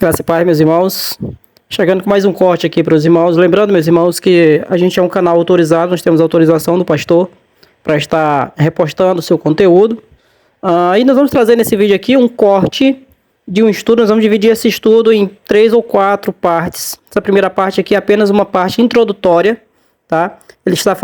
Graças a Pai, meus irmãos. Chegando com mais um corte aqui para os irmãos. Lembrando, meus irmãos, que a gente é um canal autorizado, nós temos autorização do pastor para estar repostando o seu conteúdo. E nós vamos trazer nesse vídeo aqui um corte de um estudo. Nós vamos dividir esse estudo em 3 ou 4 partes. Essa primeira parte aqui é apenas uma parte introdutória, tá? Ele está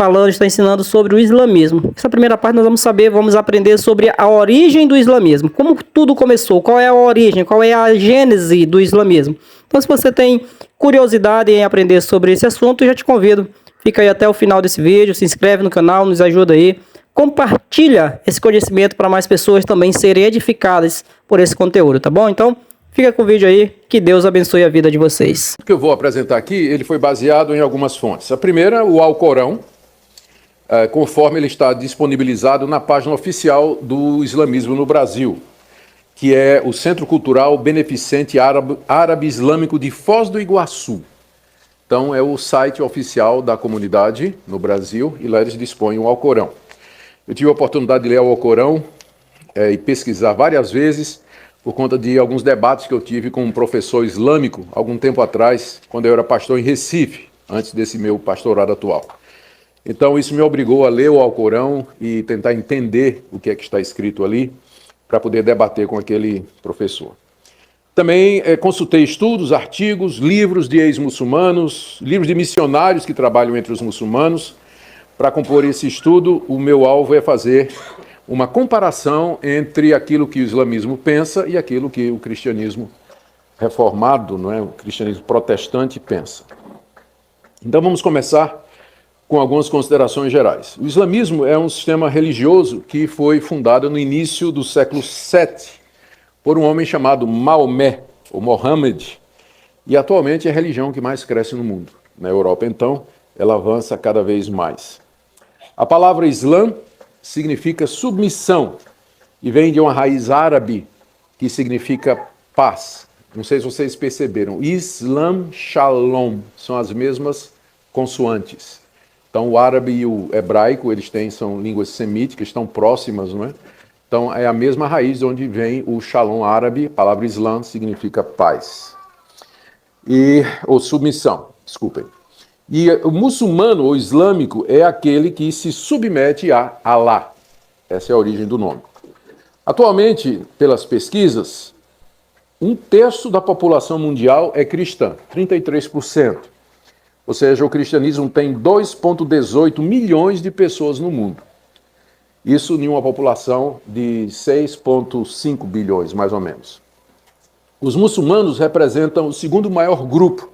ensinando sobre o islamismo. Essa primeira parte nós vamos aprender sobre a origem do islamismo. Como tudo começou, qual é a origem, qual é a gênese do islamismo. Então, se você tem curiosidade em aprender sobre esse assunto, eu já te convido. Fica aí até o final desse vídeo, se inscreve no canal, nos ajuda aí. Compartilha esse conhecimento para mais pessoas também serem edificadas por esse conteúdo, tá bom? Então, fica com o vídeo aí, que Deus abençoe a vida de vocês. O que eu vou apresentar aqui, ele foi baseado em algumas fontes. A primeira, o Alcorão, conforme ele está disponibilizado na página oficial do islamismo no Brasil, que é o Centro Cultural Beneficente Árabe Islâmico de Foz do Iguaçu. Então, é o site oficial da comunidade no Brasil, e lá eles dispõem o Alcorão. Eu tive a oportunidade de ler o Alcorão e pesquisar várias vezes, por conta de alguns debates que eu tive com um professor islâmico, algum tempo atrás, quando eu era pastor em Recife, antes desse meu pastorado atual. Então, isso me obrigou a ler o Alcorão e tentar entender o que é que está escrito ali, para poder debater com aquele professor. Também consultei estudos, artigos, livros de ex-muçulmanos, livros de missionários que trabalham entre os muçulmanos. Para compor esse estudo, o meu alvo é fazer uma comparação entre aquilo que o islamismo pensa e aquilo que o cristianismo reformado, não é? O cristianismo protestante pensa. Então vamos começar com algumas considerações gerais. O islamismo é um sistema religioso que foi fundado no início do século VII por um homem chamado Maomé, ou Mohammed, e atualmente é a religião que mais cresce no mundo. Na Europa, então, ela avança cada vez mais. A palavra Islã significa submissão e vem de uma raiz árabe que significa paz. Não sei se vocês perceberam. Islam, Shalom, são as mesmas consoantes. Então, o árabe e o hebraico, são línguas semíticas, estão próximas, não é? Então, é a mesma raiz de onde vem o Shalom árabe, a palavra Islã significa paz. Ou submissão, desculpem. E o muçulmano ou islâmico é aquele que se submete a Alá. Essa é a origem do nome. Atualmente, pelas pesquisas, 1/3 da população mundial é cristã, 33%. Ou seja, o cristianismo tem 2,18 milhões de pessoas no mundo. Isso em uma população de 6,5 bilhões, mais ou menos. Os muçulmanos representam o segundo maior grupo,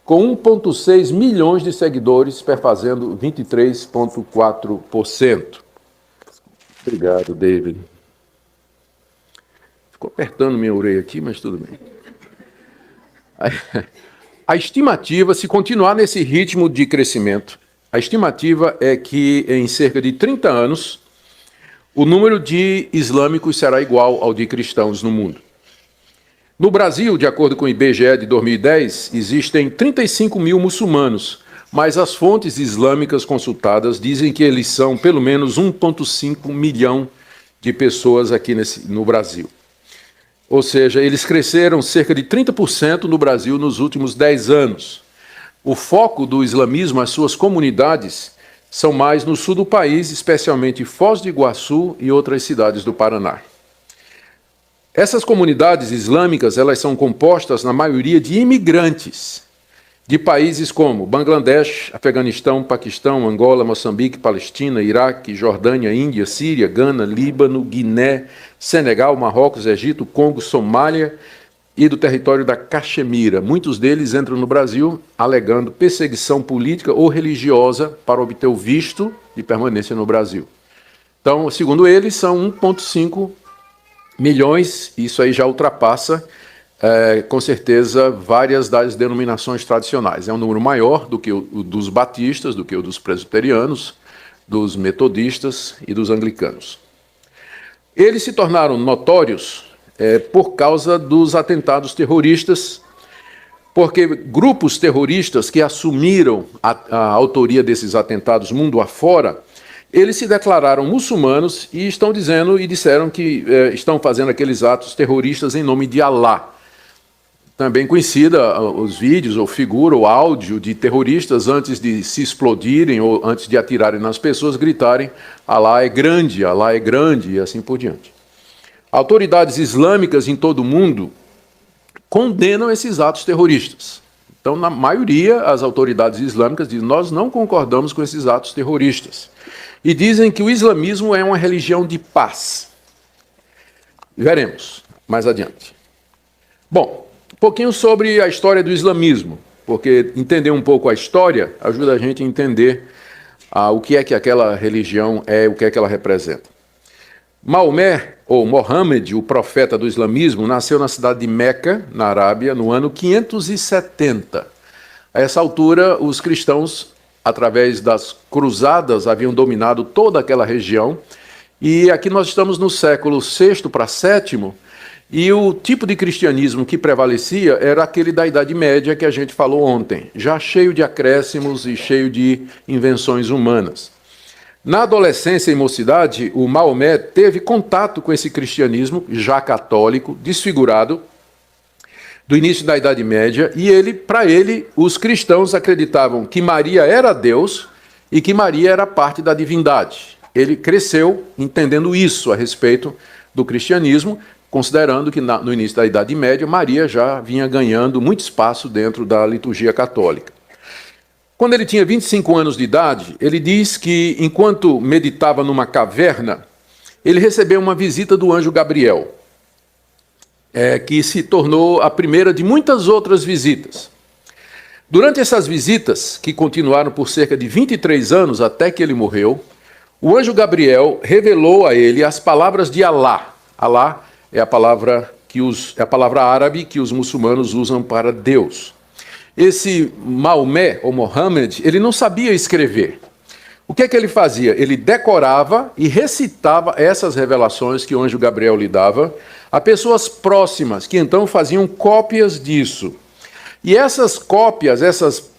com 1,6 milhões de seguidores, perfazendo 23,4%. Obrigado, David. Ficou apertando minha orelha aqui, mas tudo bem. A estimativa, se continuar nesse ritmo de crescimento, a estimativa é que em cerca de 30 anos, o número de islâmicos será igual ao de cristãos no mundo. No Brasil, de acordo com o IBGE de 2010, existem 35 mil muçulmanos, mas as fontes islâmicas consultadas dizem que eles são pelo menos 1,5 milhão de pessoas aqui no Brasil. Ou seja, eles cresceram cerca de 30% no Brasil nos últimos 10 anos. O foco do islamismo, as suas comunidades, são mais no sul do país, especialmente Foz do Iguaçu e outras cidades do Paraná. Essas comunidades islâmicas, elas são compostas, na maioria, de imigrantes de países como Bangladesh, Afeganistão, Paquistão, Angola, Moçambique, Palestina, Iraque, Jordânia, Índia, Síria, Gana, Líbano, Guiné, Senegal, Marrocos, Egito, Congo, Somália e do território da Caxemira. Muitos deles entram no Brasil alegando perseguição política ou religiosa para obter o visto de permanência no Brasil. Então, segundo eles, são 1,5 milhões, isso aí já ultrapassa, com certeza, várias das denominações tradicionais. É um número maior do que o dos batistas, do que o dos presbiterianos, dos metodistas e dos anglicanos. Eles se tornaram notórios por causa dos atentados terroristas, porque grupos terroristas que assumiram a autoria desses atentados mundo afora, eles se declararam muçulmanos e disseram que estão fazendo aqueles atos terroristas em nome de Alá. também conhecida, os vídeos, ou figura, ou áudio de terroristas antes de se explodirem ou antes de atirarem nas pessoas, gritarem Alá é grande, e assim por diante. Autoridades islâmicas em todo o mundo condenam esses atos terroristas. Então, na maioria, as autoridades islâmicas dizem, nós não concordamos com esses atos terroristas. E dizem que o islamismo é uma religião de paz. Veremos mais adiante. Bom, um pouquinho sobre a história do islamismo, porque entender um pouco a história ajuda a gente a entender o que é que aquela religião é, o que é que ela representa. Maomé, ou Mohammed, o profeta do islamismo, nasceu na cidade de Meca, na Arábia, no ano 570. A essa altura, os cristãos, através das cruzadas, haviam dominado toda aquela região, e aqui nós estamos no século VI para VII, e o tipo de cristianismo que prevalecia era aquele da Idade Média que a gente falou ontem, já cheio de acréscimos e cheio de invenções humanas. Na adolescência e mocidade, o Maomé teve contato com esse cristianismo já católico, desfigurado, do início da Idade Média, e para ele, os cristãos acreditavam que Maria era Deus e que Maria era parte da divindade. Ele cresceu entendendo isso a respeito do cristianismo, considerando que no início da Idade Média, Maria já vinha ganhando muito espaço dentro da liturgia católica. Quando ele tinha 25 anos de idade, ele diz que, enquanto meditava numa caverna, ele recebeu uma visita do anjo Gabriel, que se tornou a primeira de muitas outras visitas. Durante essas visitas, que continuaram por cerca de 23 anos até que ele morreu, o anjo Gabriel revelou a ele as palavras de Alá. Alá é a palavra árabe que os muçulmanos usam para Deus. Esse Maomé, ou Mohammed, ele não sabia escrever. O que é que ele fazia? Ele decorava e recitava essas revelações que o anjo Gabriel lhe dava a pessoas próximas, que então faziam cópias disso. E essas cópias, essas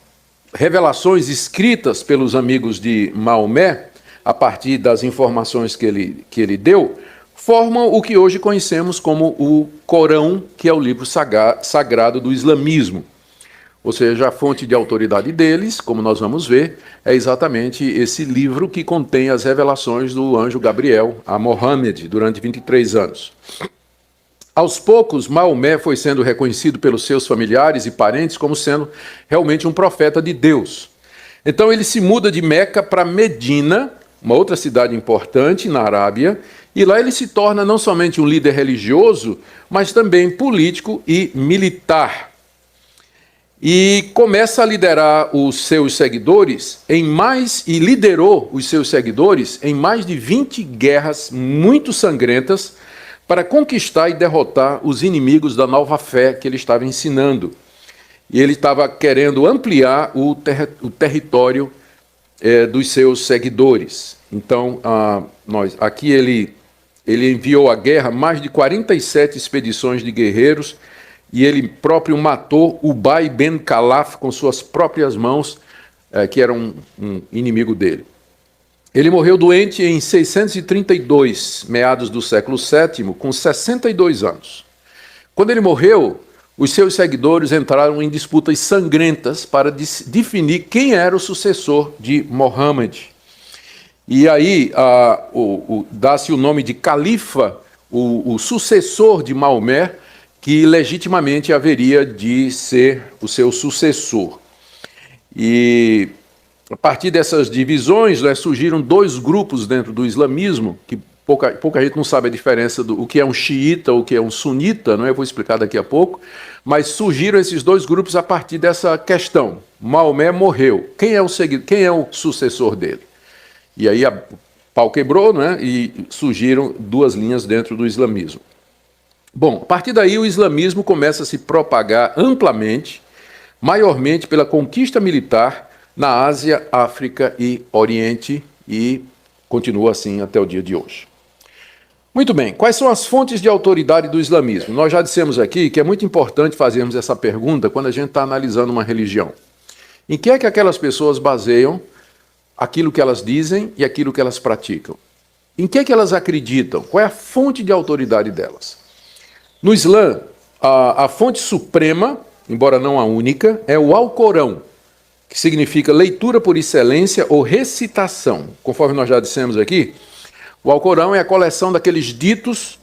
revelações escritas pelos amigos de Maomé, a partir das informações que ele deu, formam o que hoje conhecemos como o Corão, que é o livro sagrado do islamismo. Ou seja, a fonte de autoridade deles, como nós vamos ver, é exatamente esse livro que contém as revelações do anjo Gabriel a Mohammed durante 23 anos. Aos poucos, Maomé foi sendo reconhecido pelos seus familiares e parentes como sendo realmente um profeta de Deus. Então ele se muda de Meca para Medina, uma outra cidade importante na Arábia, e lá ele se torna não somente um líder religioso, mas também político e militar. E começa a liderar os seus seguidores e liderou os seus seguidores em mais de 20 guerras muito sangrentas para conquistar e derrotar os inimigos da nova fé que ele estava ensinando. E ele estava querendo ampliar o território dos seus seguidores. Então, aqui ele enviou à guerra mais de 47 expedições de guerreiros, e ele próprio matou Ubay ben Khalaf com suas próprias mãos, que era um inimigo dele. Ele morreu doente em 632, meados do século VII, com 62 anos. Quando ele morreu, os seus seguidores entraram em disputas sangrentas para definir quem era o sucessor de Mohammed. E aí dá-se o nome de califa, o sucessor de Maomé, que legitimamente haveria de ser o seu sucessor. E a partir dessas divisões, surgiram dois grupos dentro do islamismo, que pouca gente não sabe a diferença do que é um xiita, o que é um sunita, não é? Eu vou explicar daqui a pouco, mas surgiram esses dois grupos a partir dessa questão. Maomé morreu, quem é o sucessor dele? E aí o pau quebrou, né? E surgiram duas linhas dentro do islamismo. Bom, a partir daí o islamismo começa a se propagar amplamente, maiormente pela conquista militar na Ásia, África e Oriente, e continua assim até o dia de hoje. Muito bem, quais são as fontes de autoridade do islamismo? Nós já dissemos aqui que é muito importante fazermos essa pergunta quando a gente está analisando uma religião. Em que é que aquelas pessoas baseiam aquilo que elas dizem e aquilo que elas praticam? Em que é que elas acreditam? Qual é a fonte de autoridade delas? No Islã, A fonte suprema, embora não a única, é o Alcorão, que significa leitura por excelência ou recitação. Conforme nós já dissemos aqui, o Alcorão é a coleção daqueles ditos,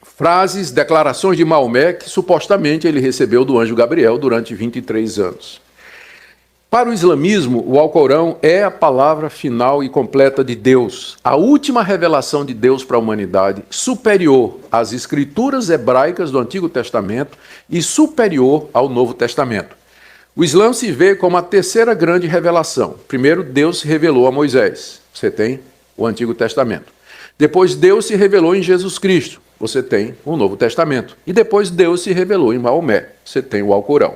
frases, declarações de Maomé que supostamente ele recebeu do anjo Gabriel durante 23 anos. Para o islamismo, o Alcorão é a palavra final e completa de Deus, a última revelação de Deus para a humanidade, superior às escrituras hebraicas do Antigo Testamento e superior ao Novo Testamento. O Islã se vê como a terceira grande revelação. Primeiro, Deus se revelou a Moisés. Você tem o Antigo Testamento. Depois, Deus se revelou em Jesus Cristo. Você tem o Novo Testamento. E depois, Deus se revelou em Maomé. Você tem o Alcorão.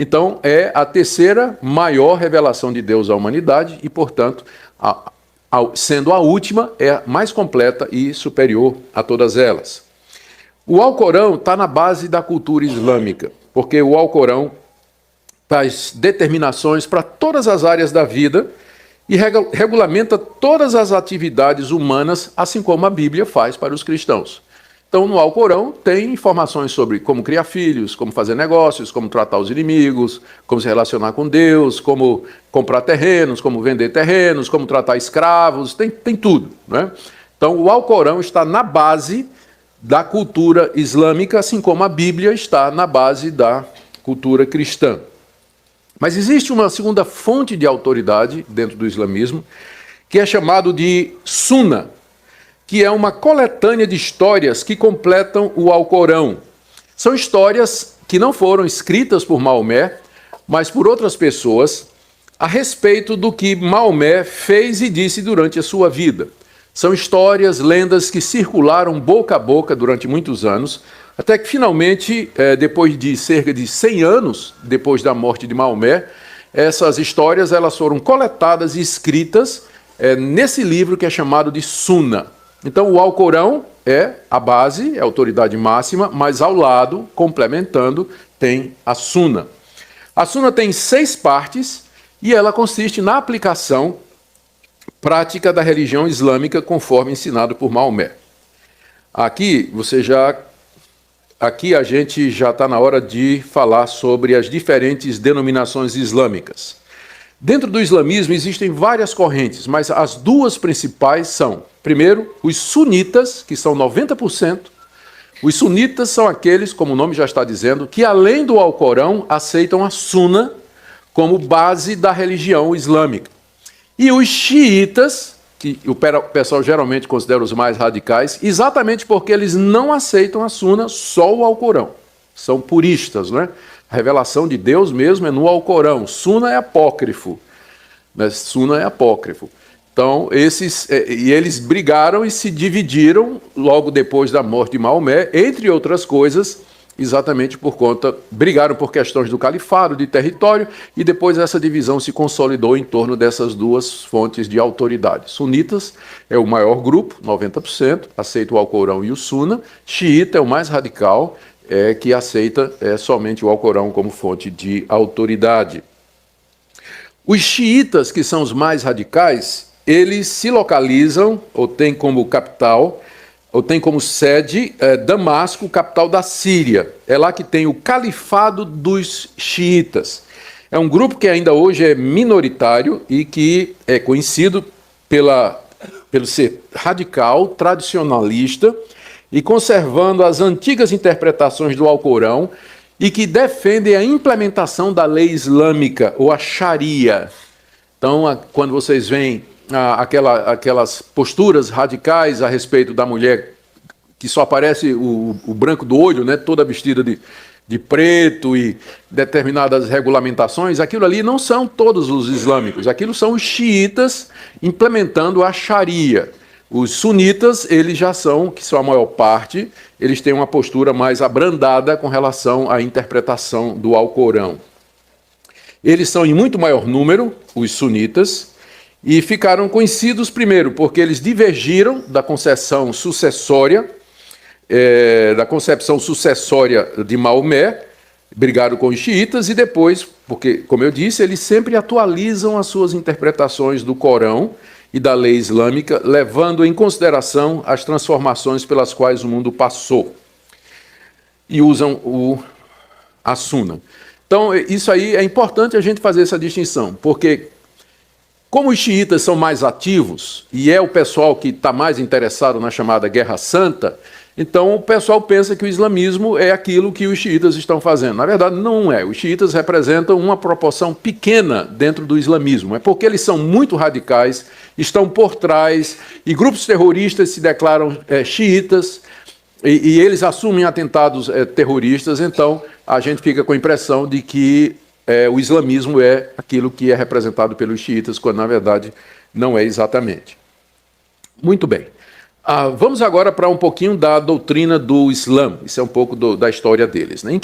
Então, é a terceira maior revelação de Deus à humanidade e, portanto, sendo a última, é a mais completa e superior a todas elas. O Alcorão está na base da cultura islâmica, porque o Alcorão faz determinações para todas as áreas da vida e regulamenta todas as atividades humanas, assim como a Bíblia faz para os cristãos. Então, no Alcorão, tem informações sobre como criar filhos, como fazer negócios, como tratar os inimigos, como se relacionar com Deus, como comprar terrenos, como vender terrenos, como tratar escravos, tem tudo, né? Então, o Alcorão está na base da cultura islâmica, assim como a Bíblia está na base da cultura cristã. Mas existe uma segunda fonte de autoridade dentro do islamismo, que é chamado de Sunna, que é uma coletânea de histórias que completam o Alcorão. São histórias que não foram escritas por Maomé, mas por outras pessoas, a respeito do que Maomé fez e disse durante a sua vida. São histórias, lendas que circularam boca a boca durante muitos anos, até que finalmente, depois de cerca de 100 anos, depois da morte de Maomé, essas histórias elas foram coletadas e escritas nesse livro que é chamado de Sunna. Então, o Alcorão é a base, é a autoridade máxima, mas ao lado, complementando, tem a Sunna. A Sunna tem 6 partes e ela consiste na aplicação prática da religião islâmica conforme ensinado por Maomé. Aqui a gente já está na hora de falar sobre as diferentes denominações islâmicas. Dentro do islamismo existem várias correntes, mas as duas principais são, primeiro, os sunitas, que são 90%. Os sunitas são aqueles, como o nome já está dizendo, que além do Alcorão aceitam a Sunna como base da religião islâmica. E os xiitas, que o pessoal geralmente considera os mais radicais, exatamente porque eles não aceitam a Sunna, só o Alcorão. São puristas, né? A revelação de Deus mesmo é no Alcorão. Sunna é apócrifo. Mas Sunna é apócrifo. Então, eles brigaram e se dividiram logo depois da morte de Maomé, entre outras coisas, exatamente por conta, brigaram por questões do califado, de território, e depois essa divisão se consolidou em torno dessas duas fontes de autoridade. Sunitas é o maior grupo, 90%, aceita o Alcorão e o Sunna. Xiita é o mais radical, que aceita somente o Alcorão como fonte de autoridade. Os xiitas, que são os mais radicais, eles se localizam, ou têm como capital, ou tem como sede Damasco, capital da Síria. É lá que tem o califado dos xiitas. É um grupo que ainda hoje é minoritário e que é conhecido pelo ser radical, tradicionalista, e conservando as antigas interpretações do Alcorão e que defendem a implementação da lei islâmica, ou a Sharia. Então, quando vocês veem aquelas posturas radicais a respeito da mulher que só aparece o branco do olho, né, toda vestida de preto e determinadas regulamentações, aquilo ali não são todos os islâmicos, aquilo são os xiitas implementando a Sharia. Os sunitas, eles já são, que são a maior parte, eles têm uma postura mais abrandada com relação à interpretação do Alcorão. Eles são em muito maior número, os sunitas, e ficaram conhecidos primeiro porque eles divergiram da concepção sucessória de Maomé, brigaram com os xiitas, e depois, porque, como eu disse, eles sempre atualizam as suas interpretações do Corão e da lei islâmica, levando em consideração as transformações pelas quais o mundo passou. e usam a Suna. Então, isso aí é importante a gente fazer essa distinção, porque como os xiitas são mais ativos, e é o pessoal que está mais interessado na chamada Guerra Santa, então o pessoal pensa que o islamismo é aquilo que os xiitas estão fazendo. Na verdade, não é. Os xiitas representam uma proporção pequena dentro do islamismo. É porque eles são muito radicais, estão por trás, e grupos terroristas se declaram xiitas, e eles assumem atentados terroristas, então a gente fica com a impressão de que o islamismo é aquilo que é representado pelos xiitas, quando na verdade não é exatamente. Muito bem. Vamos agora para um pouquinho da doutrina do Islã. Isso é um pouco da história deles, né?